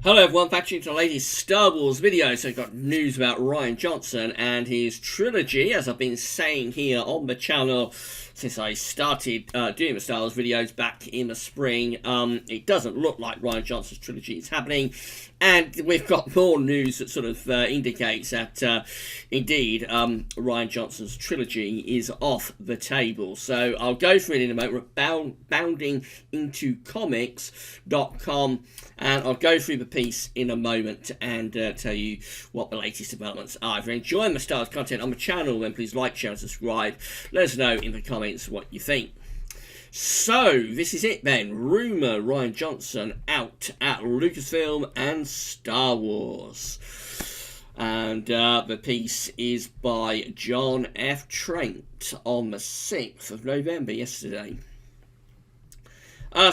Hello everyone, back to the latest Star Wars video. So we've got news about Rian Johnson and his trilogy, as I've been saying here on the channel since I started doing the Star Wars videos back in the spring. It doesn't look like Rian Johnson's trilogy is happening, and we've got more news that sort of indicates that indeed Rian Johnson's trilogy is off the table. So I'll go through it in a moment. We're bounding into comics.com, and I'll go through the piece in a moment and tell you what the latest developments are. If you're enjoying the Star Wars content on the channel, then please like, share and subscribe. Let us know in the comments what you think. So this is it then. Rumour Rian Johnson out at Lucasfilm and Star Wars. And the piece is by John F. Trent on the 6th of November, yesterday.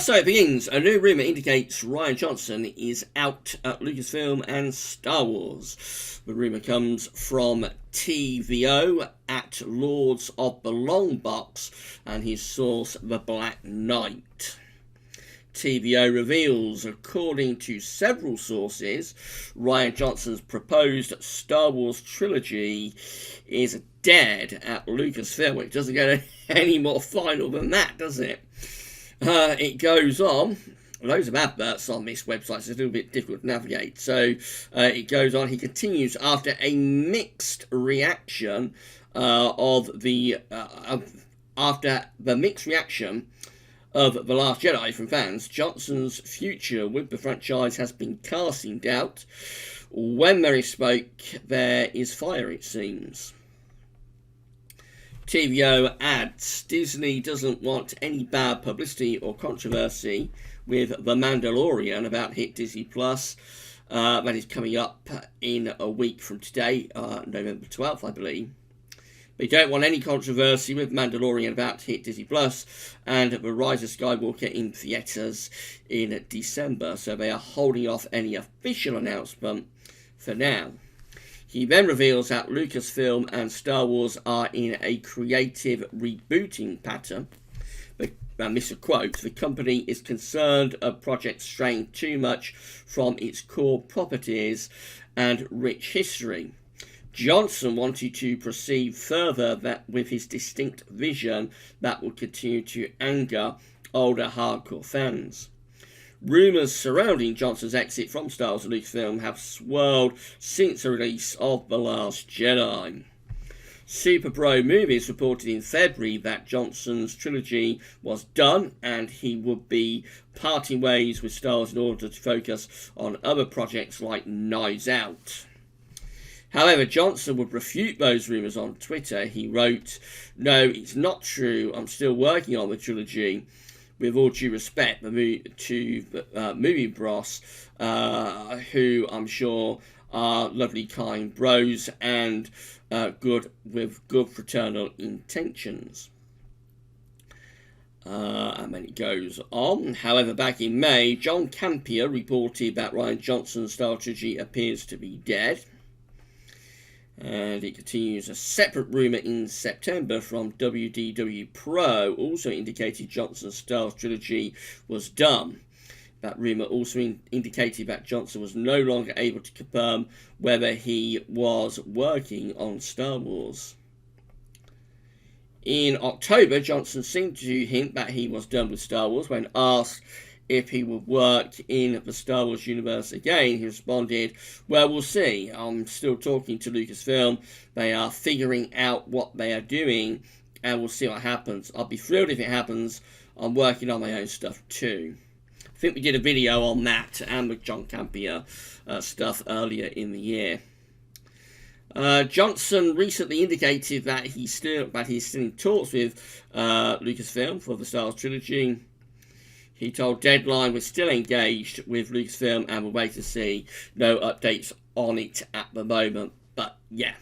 So it begins. A new rumour indicates Rian Johnson is out at Lucasfilm and Star Wars. The rumour comes from TVO at Lords of the Long Box and his source, The Black Knight. TVO reveals, according to several sources, Rian Johnson's proposed Star Wars trilogy is dead at Lucasfilm. It doesn't get any more final than that, does it? It goes on, loads of adverts on this website, so it's a little bit difficult to navigate. So it goes on, he continues, after a mixed reaction of the mixed reaction of The Last Jedi from fans, Johnson's future with the franchise has been cast in doubt. When there is smoke, there is fire, it seems. TVO adds, Disney doesn't want any bad publicity or controversy with The Mandalorian about hit Disney Plus. That is coming up in a week from today, November 12th, I believe. They don't want any controversy with Mandalorian about to hit Disney Plus and The Rise of Skywalker in theatres in December, so they are holding off any official announcement for now. He then reveals that Lucasfilm and Star Wars are in a creative rebooting pattern. And this is a quote, the company is concerned of projects straying too much from its core properties and rich history. Johnson wanted to proceed further with his distinct vision that will continue to anger older hardcore fans. Rumours surrounding Johnson's exit from Star Wars and Lucasfilm have swirled since the release of The Last Jedi. Super Bro Movies reported in February that Johnson's trilogy was done and he would be parting ways with Star Wars in order to focus on other projects like Knives Out. However, Johnson would refute those rumours on Twitter. He wrote, "No, it's not true. I'm still working on the trilogy. With all due respect to movie bros, who I'm sure are lovely, kind bros and good fraternal intentions." And then it goes on. However, back in May, John Campier reported that Rian Johnson's Star Wars trilogy appears to be dead. And it continues, a separate rumour in September from WDW Pro also indicated Johnson's Star Wars trilogy was done. That rumour also indicated that Johnson was no longer able to confirm whether he was working on Star Wars. In October, Johnson seemed to hint that he was done with Star Wars. When asked if he would work in the Star Wars universe again, he responded, "Well, we'll see. I'm still talking to Lucasfilm. They are figuring out what they are doing, and we'll see what happens. I'll be thrilled if it happens. I'm working on my own stuff too." I think we did a video on that and with John Campier stuff earlier in the year. Johnson recently indicated that he's still in talks with Lucasfilm for the Star Wars trilogy. He told Deadline we're still engaged with Lucasfilm and we'll wait to see. No updates on it at the moment, but yeah.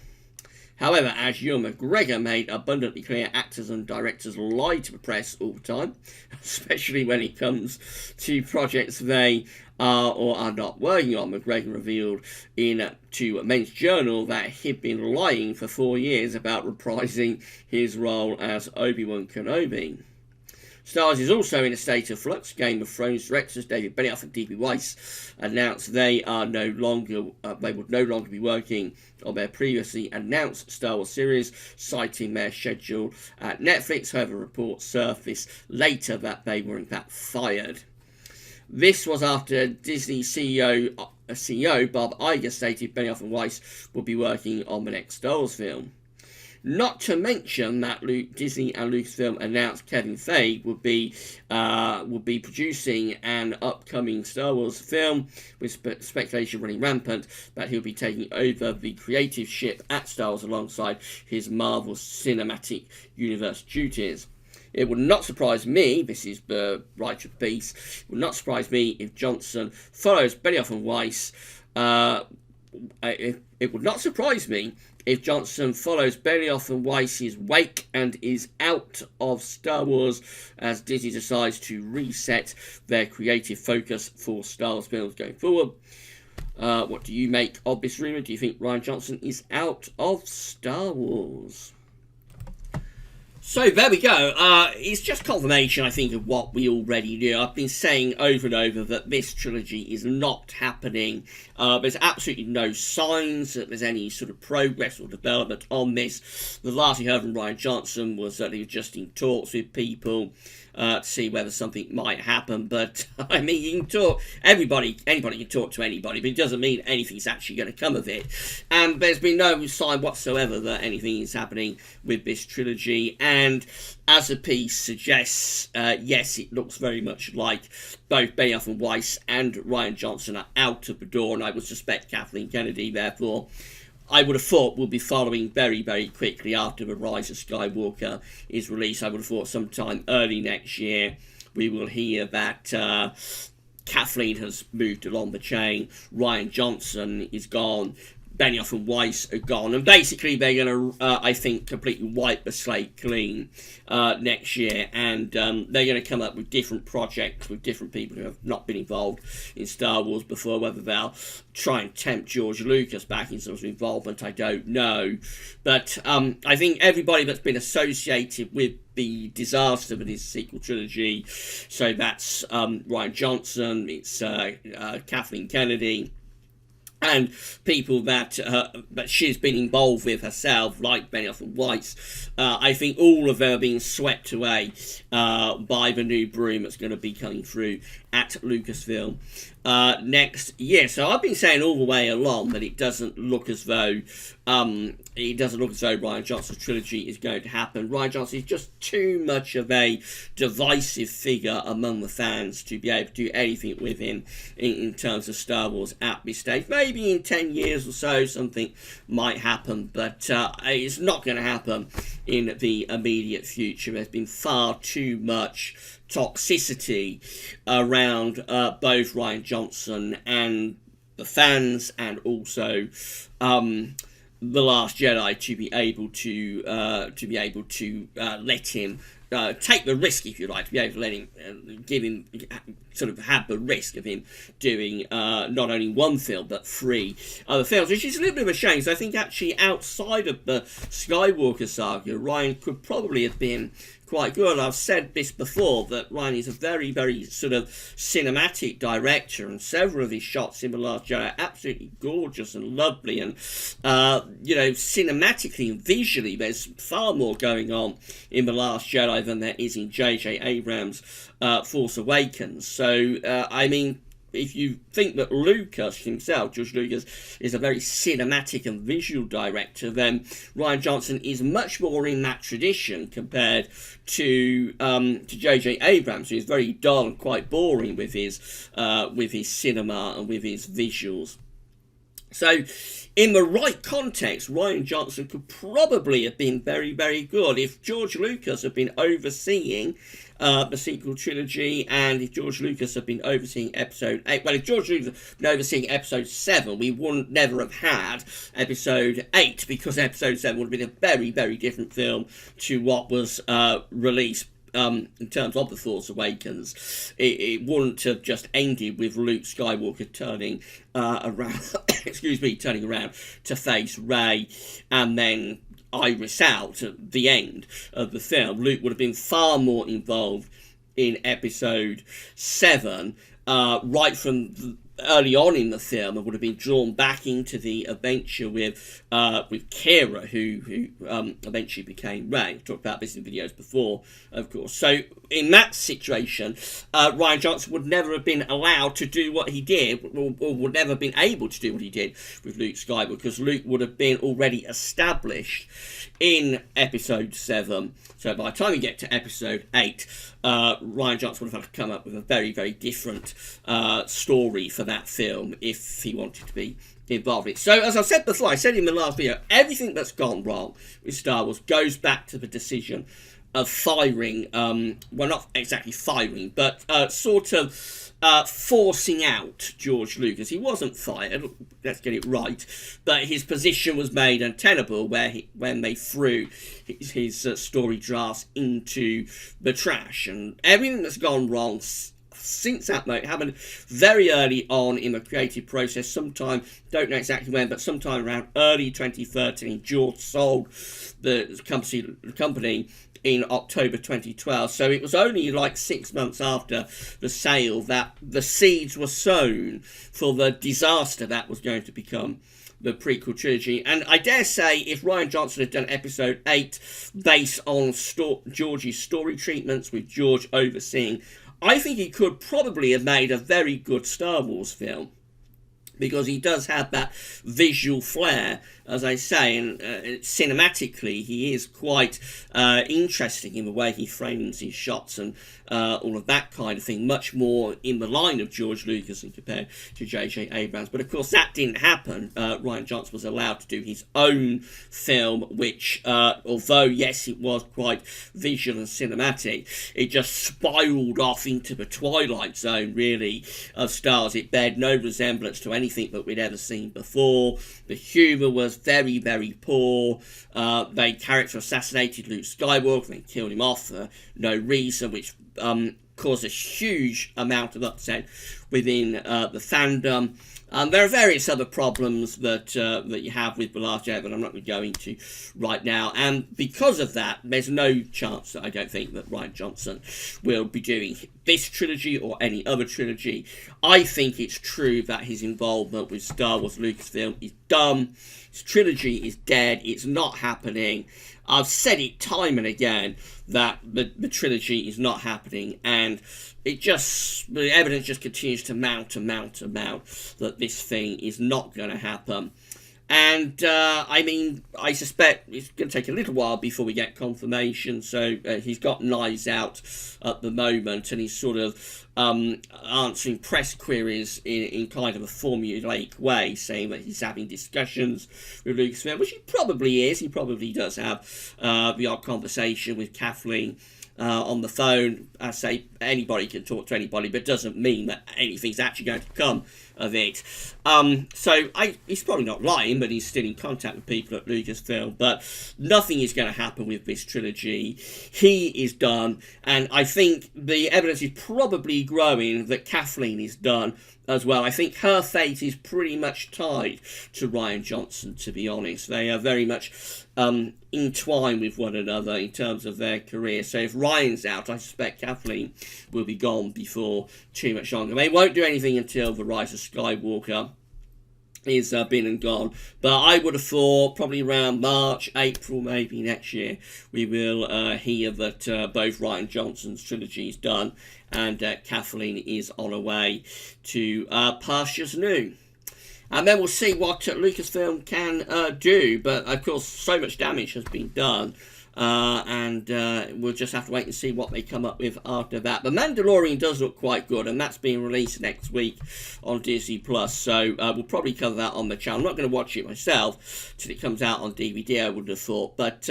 However, as Ewan McGregor made abundantly clear, actors and directors lie to the press all the time, especially when it comes to projects they are or are not working on. McGregor revealed to Men's Journal that he'd been lying for 4 years about reprising his role as Obi-Wan Kenobi. Star Wars is also in a state of flux. Game of Thrones directors David Benioff and D.B. Weiss announced they would no longer be working on their previously announced Star Wars series, citing their schedule at Netflix. However, reports surfaced later that they were in fact fired. This was after Disney CEO Bob Iger stated Benioff and Weiss would be working on the next Star Wars film. Not to mention that Disney and Lucasfilm announced Kevin Feige would be producing an upcoming Star Wars film, with speculation running rampant that he'll be taking over the creative ship at Star Wars alongside his Marvel Cinematic Universe duties. It would not surprise me, this is the writer of Beast, it would not surprise me if Johnson follows Benioff and Weiss. It would not surprise me if Johnson follows Benioff and Weiss's wake and is out of Star Wars as Disney decides to reset their creative focus for Star Wars films going forward. What do you make of this rumour? Do you think Rian Johnson is out of Star Wars? So there we go. It's just confirmation, I think, of what we already knew. I've been saying over and over that this trilogy is not happening. There's absolutely no signs that there's any sort of progress or development on this. The last we heard from Rian Johnson was that he was just in talks with people to see whether something might happen. But, I mean, you can talk, anybody can talk to anybody, but it doesn't mean anything's actually going to come of it. And there's been no sign whatsoever that anything is happening with this trilogy. And as the piece suggests, yes, it looks very much like both Benioff and Weiss and Rian Johnson are out of the door, and I would suspect Kathleen Kennedy, therefore, I would have thought will be following very, very quickly after The Rise of Skywalker is released. I would have thought sometime early next year we will hear that Kathleen has moved along the chain, Rian Johnson is gone, Benioff and Weiss are gone, and basically they're going to, I think, completely wipe the slate clean next year, and they're going to come up with different projects with different people who have not been involved in Star Wars before. Whether they'll try and tempt George Lucas back in some sort of involvement, I don't know. But I think everybody that's been associated with the disaster of this sequel trilogy, so that's Rian Johnson, it's Kathleen Kennedy, and people that she's been involved with herself, like Benioff and Weiss, I think all of them are being swept away by the new broom that's going to be coming through at Lucasfilm next year. So I've been saying all the way along that it doesn't look as though Rian Johnson's trilogy is going to happen. Rian Johnson is just too much of a divisive figure among the fans to be able to do anything with him in terms of Star Wars at this stage. Maybe in 10 years or so something might happen, but it's not going to happen in the immediate future. There's been far too much toxicity around both Rian Johnson and the fans, and also The Last Jedi, to be able to let him take the risk, if you like, to be able to let him give him sort of have the risk of him doing not only one film but 3 other films, which is a little bit of a shame. So I think actually outside of the Skywalker saga, Rian could probably have been quite good. I've said this before, that Rian is a very, very sort of cinematic director, and several of his shots in The Last Jedi are absolutely gorgeous and lovely, and cinematically and visually there's far more going on in The Last Jedi than there is in J.J. Abrams' Force Awakens. So I mean, if you think that Lucas himself, George Lucas, is a very cinematic and visual director, then Rian Johnson is much more in that tradition compared to J.J. Abrams, who is very dull and quite boring with his cinema and with his visuals. So, in the right context, Rian Johnson could probably have been very, very good. If George Lucas had been overseeing the sequel trilogy, and if George Lucas had been overseeing episode 8, well, if George Lucas had been overseeing episode 7, we wouldn't never have had episode 8, because episode 7 would have been a very, very different film to what was released in terms of The Force Awakens. It wouldn't have just ended with Luke Skywalker turning around, turning around to face Rey, and then Iris out at the end of the film. Luke would have been far more involved in episode 7, right from early on in the film, and would have been drawn back into the adventure with Kira, who eventually became Ray. We've talked about this in videos before, of course. So in that situation, Rian Johnson would never have been allowed to do what he did, or would never have been able to do what he did with Luke Skywalker, because Luke would have been already established in episode 7. So by the time you get to episode 8, Rian Johnson would have had to come up with a very, very different story for that film if he wanted to be involved in it. So as I said before, I said in the last video, everything that's gone wrong with Star Wars goes back to the decision of firing, well, not exactly firing, but sort of forcing out George Lucas. He wasn't fired, let's get it right, but his position was made untenable when they threw his story drafts into the trash. And everything that's gone wrong since that moment happened very early on in the creative process. Sometime, don't know exactly when, but sometime around early 2013, George sold the company in October 2012. So it was only like 6 months after the sale that the seeds were sown for the disaster that was going to become the prequel trilogy. And I dare say if Rian Johnson had done episode 8 based on George's story treatments, with George overseeing, I think he could probably have made a very good Star Wars film, because he does have that visual flair, as I say, and cinematically he is quite interesting in the way he frames his shots and all of that kind of thing, much more in the line of George Lucas and compared to J.J. Abrams. But of course that didn't happen. Rian Johnson was allowed to do his own film, which, although yes, it was quite visual and cinematic, it just spiraled off into the twilight zone, really, of Star Wars. It bared no resemblance to anything that we'd ever seen before. The humour was very, very poor. They character assassinated Luke Skywalker, they killed him off for no reason, which caused a huge amount of upset within the fandom. There are various other problems that you have with The Last Jedi, but I'm not going to go into right now. And because of that, there's no chance that I don't think that Rian Johnson will be doing this trilogy or any other trilogy. I think it's true that his involvement with Star Wars Lucasfilm is done. His trilogy is dead. It's not happening. I've said it time and again that the trilogy is not happening, and the evidence just continues to mount that this thing is not going to happen. And I mean, I suspect it's going to take a little while before we get confirmation. So he's got Knives Out at the moment, and he's sort of answering press queries in kind of a formulaic way, saying that he's having discussions with Lucasfilm, which he probably is. He probably does have the odd conversation with Kathleen on the phone. I say anybody can talk to anybody, but it doesn't mean that anything's actually going to come of it. So he's probably not lying, but he's still in contact with people at Lucasfilm. But nothing is going to happen with this trilogy. He is done, and I think the evidence is probably growing that Kathleen is done as well. I think her fate is pretty much tied to Rian Johnson, to be honest. They are very much entwined with one another in terms of their career. So if Ryan's out, I suspect Kathleen will be gone before too much longer. They won't do anything until The Rise of Skywalker is been and gone, but I would have thought probably around March, April, maybe next year, we will hear that both Rian Johnson's trilogy is done and Kathleen is on her way to pastures new. And then we'll see what Lucasfilm can do, but of course so much damage has been done, and we'll just have to wait and see what they come up with after that. The Mandalorian does look quite good, and that's being released next week on Disney+, so we'll probably cover that on the channel. I'm not going to watch it myself till it comes out on DVD, I would have thought, but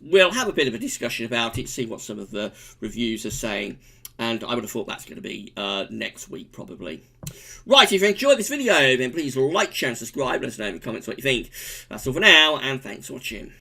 we'll have a bit of a discussion about it, see what some of the reviews are saying, and I would have thought that's going to be next week, probably. Right, if you enjoyed this video, then please like, share, and subscribe. Let us know in the comments what you think. That's all for now, and thanks for watching.